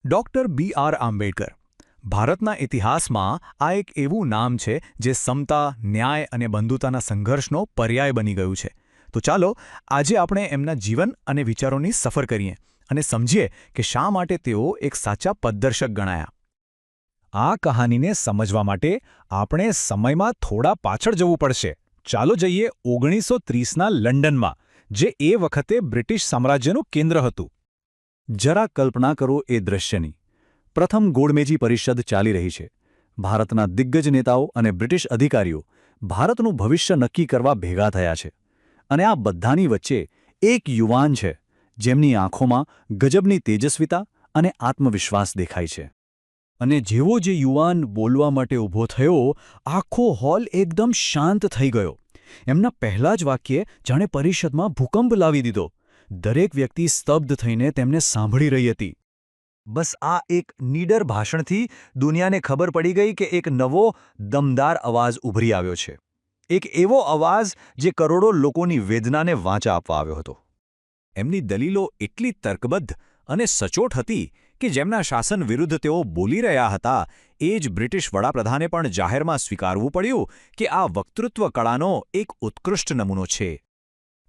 Doctor બી.આર. Ambedkar ભારતના ઇતિહાસમાં આ એક એવું નામ છે જે સમતા, ન્યાય અને બંધુતાના સંઘર્ષનો પર્યાય બની ગયું છે. તો ચાલો આજે આપણે એમના જીવન અને વિચારોની સફર કરીએ અને સમજીએ કે શા માટે તેઓ એક સાચા પથદર્શક ગણાયા. આ કહાનીને સમજવા માટે આપણે સમયમાં થોડા પાછળ જવું પડશે. ચાલો જઈએ 1930ના લંડનમાં, જે એ વખતે બ્રિટિશ સામ્રાજ્યનું કેન્દ્ર હતું. જરા કલ્પના કરો એ દૃશ્યની. પ્રથમ ગોળમેજી પરિષદ ચાલી રહી છે. ભારતના દિગ્ગજ નેતાઓ અને બ્રિટિશ અધિકારીઓ ભારતનું ભવિષ્ય નક્કી કરવા ભેગા થયા છે. અને આ બધાની વચ્ચે એક યુવાન છે, જેમની આંખોમાં ગજબની તેજસ્વીતા અને આત્મવિશ્વાસ દેખાય છે. અને જેવો જે યુવાન બોલવા માટે ઊભો થયો, આખો હોલ એકદમ શાંત થઈ ગયો. એમના પહેલા જ વાક્યે જાણે પરિષદમાં ભૂકંપ લાવી દીધો. દરેક વ્યક્તિ સ્તબ્ધ થઈને તેમને સાંભળી રહી હતી. બસ આ એક નીડર ભાષણથી દુનિયાને ખબર પડી ગઈ કે એક નવો, દમદાર અવાજ ઉભરી આવ્યો છે. એક એવો અવાજ જે કરોડો લોકોની વેદનાને વાંચા આપવા આવ્યો હતો. એમની દલીલો એટલી તર્કબદ્ધ અને સચોટ હતી કે જેમના શાસન વિરુદ્ધ તેઓ બોલી રહ્યા હતા, એ જ બ્રિટિશ વડાપ્રધાને પણ જાહેરમાં સ્વીકારવું પડ્યું કે આ વક્તૃત્વ કળાનો એક ઉત્કૃષ્ટ નમૂનો છે.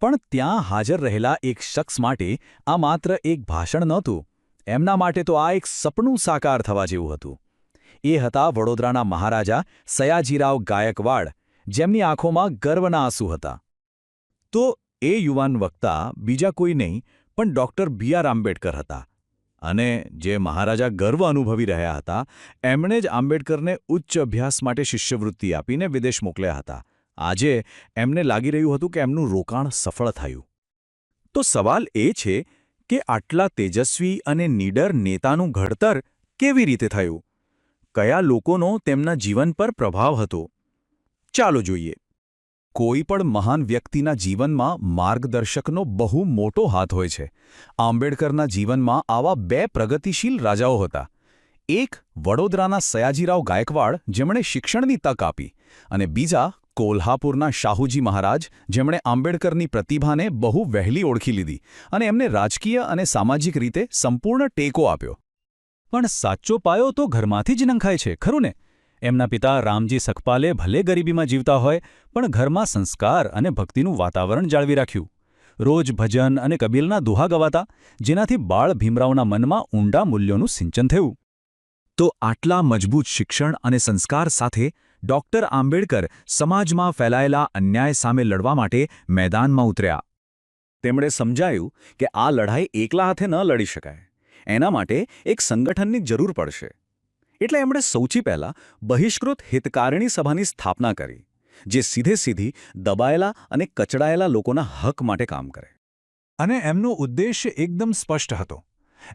પણ ત્યાં હાજર રહેલા એક શખ્સ માટે આ માત્ર એક ભાષણ નહોતું. એમના માટે તો આ એક સપનું સાકાર થવા જેવું હતું. એ હતા વડોદરાના મહારાજા સયાજીરાવ ગાયકવાડ, જેમની આંખોમાં ગર્વના આંસુ હતા. તો એ યુવાન વક્તા બીજા કોઈ નહીં પણ ડૉક્ટર બી.આર. આંબેડકર હતા. અને જે મહારાજા ગર્વ અનુભવી રહ્યા હતા, એમણે જ આંબેડકરને ઉચ્ચ અભ્યાસ માટે શિષ્યવૃત્તિ આપીને વિદેશ મોકલ્યા હતા. આજે એમને લાગી રહ્યું હતું કે એમનું રોકાણ સફળ થયું. તો સવાલ એ છે કે આટલા તેજસ્વી અને નીડર નેતાનું ઘડતર કેવી રીતે થયું? કયા લોકોનો તેમના જીવન પર પ્રભાવ હતો? ચાલો જોઈએ. કોઈ પણ મહાન વ્યક્તિના જીવનમાં માર્ગદર્શકનો બહુ મોટો હાથ હોય છે. આંબેડકરના જીવનમાં આવા બે પ્રગતિશીલ રાજાઓ હતા. એક વડોદરાના સયાજીરાવ ગાયકવાડ, જેમણે શિક્ષણની તક આપી, અને બીજા કોલ્હાપુરના શાહુજી મહારાજ, જેમણે આંબેડકરની પ્રતિભાને બહુ વહેલી ઓળખી લીધી અને એમને રાજકીય અને સામાજિક રીતે સંપૂર્ણ ટેકો આપ્યો. પણ સાચો પાયો તો ઘરમાંથી જ નંખાય છે, ખરું ને? એમના પિતા રામજી સખપાલે ભલે ગરીબીમાં જીવતા હોય, પણ ઘરમાં સંસ્કાર અને ભક્તિનું વાતાવરણ જાળવી રાખ્યું. રોજ ભજન અને કબીરના દુહા ગવાતા, જેનાથી બાળ ભીમરાવના મનમાં ઊંડા મૂલ્યોનું સિંચન થયું. તો આટલા મજબૂત શિક્ષણ અને સંસ્કાર સાથે ડૉક્ટર આંબેડકર સમાજમાં ફેલાયેલા અન્યાય સામે લડવા માટે મેદાનમાં ઉતર્યા. તેમણે સમજાયું કે આ લડાઈ એકલા હાથે ન લડી શકાય. એના માટે એક સંગઠનની જરૂર પડશે. એટલે એમણે સૌથી પહેલાં બહિષ્કૃત હિતકારિણી સભાની સ્થાપના કરી, જે સીધે-સીધી દબાયેલા અને કચડાયેલા લોકોના હક માટે કામ કરે. અને એમનો ઉદ્દેશ્ય એકદમ સ્પષ્ટ હતો.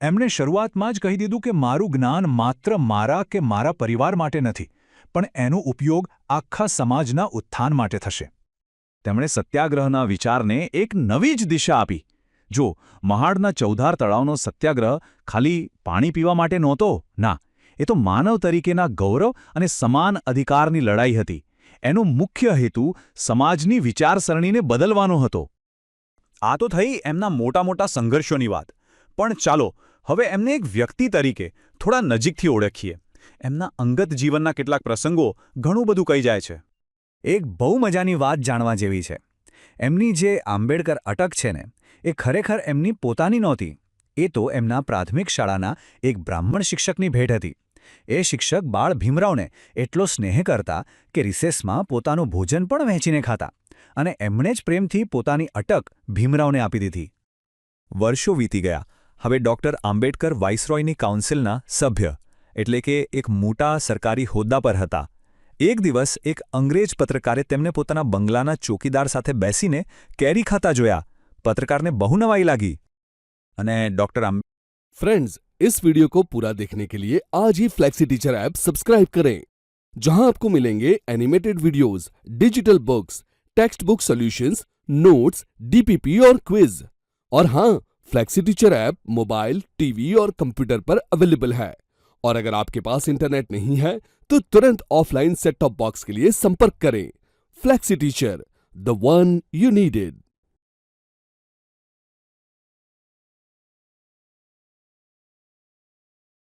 એમણે શરૂઆતમાં જ કહી દીધું કે મારું જ્ઞાન માત્ર મારા કે મારા પરિવાર માટે નથી, પણ એનો ઉપયોગ આખા સમાજના ઉત્થાન માટે થશે. તેમણે સત્યાગ્રહના વિચારને એક નવી જ દિશા આપી. જો મહાડના ચૌધાર તળાવનો સત્યાગ્રહ ખાલી પાણી પીવા માટે નહોતો, ના, એ તો માનવ તરીકેના ગૌરવ અને સમાન અધિકારની લડાઈ હતી. એનો મુખ્ય હેતુ સમાજની વિચારસરણીને બદલવાનો હતો. આ તો થઈ એમના મોટા મોટા સંઘર્ષોની વાત. પણ ચાલો હવે એમને એક વ્યક્તિ તરીકે થોડા નજીકથી ઓળખીએ. એમના અંગત જીવનના કેટલાક પ્રસંગો ઘણું બધું કહી જાય છે. એક બહુ મજાની વાત જાણવા જેવી છે. એમની જે આંબેડકર અટક છે ને, એ ખરેખર એમની પોતાની નહોતી. એ તો એમના પ્રાથમિક શાળાના એક બ્રાહ્મણ શિક્ષકની ભેટ હતી. એ શિક્ષક બાળ ભીમરાવને એટલો સ્નેહ કરતા કે રિસેસમાં પોતાનું ભોજન પણ વહેંચીને ખાતા, અને એમણે જ પ્રેમથી પોતાની અટક ભીમરાવને આપી દીધી. વર્ષો વીતી ગયા. હવે ડૉક્ટર આંબેડકર વાઇસરોયની કાઉન્સિલના સભ્ય, એટલે કે એક મોટા સરકારી હોદ્દા પર હતા. એક દિવસ એક અંગ્રેજ પત્રકારે તેમને પોતાના બંગલાના ચોકીદાર સાથે બેસીને કેરી ખાતા જોયા. પત્રકારને બહુ નવાઈ લાગી. અને ડૉક્ટર फ्रेंड्स, इस वीडियो को पूरा देखने के लिए आज ही फ्लेक्सी टीचर ऐप सब्सक्राइब करें, जहां आपको मिलेंगे animated videos, digital books, text book solutions, notes, DPP और क्विज. और हाँ, flexi teacher app mobile, TV और कंप्यूटर पर अवेलेबल है. और अगर आपके पास इंटरनेट नहीं है तो तुरंत ऑफलाइन सेट टॉप बॉक्स के लिए संपर्क करें. Flexi teacher, the one you needed.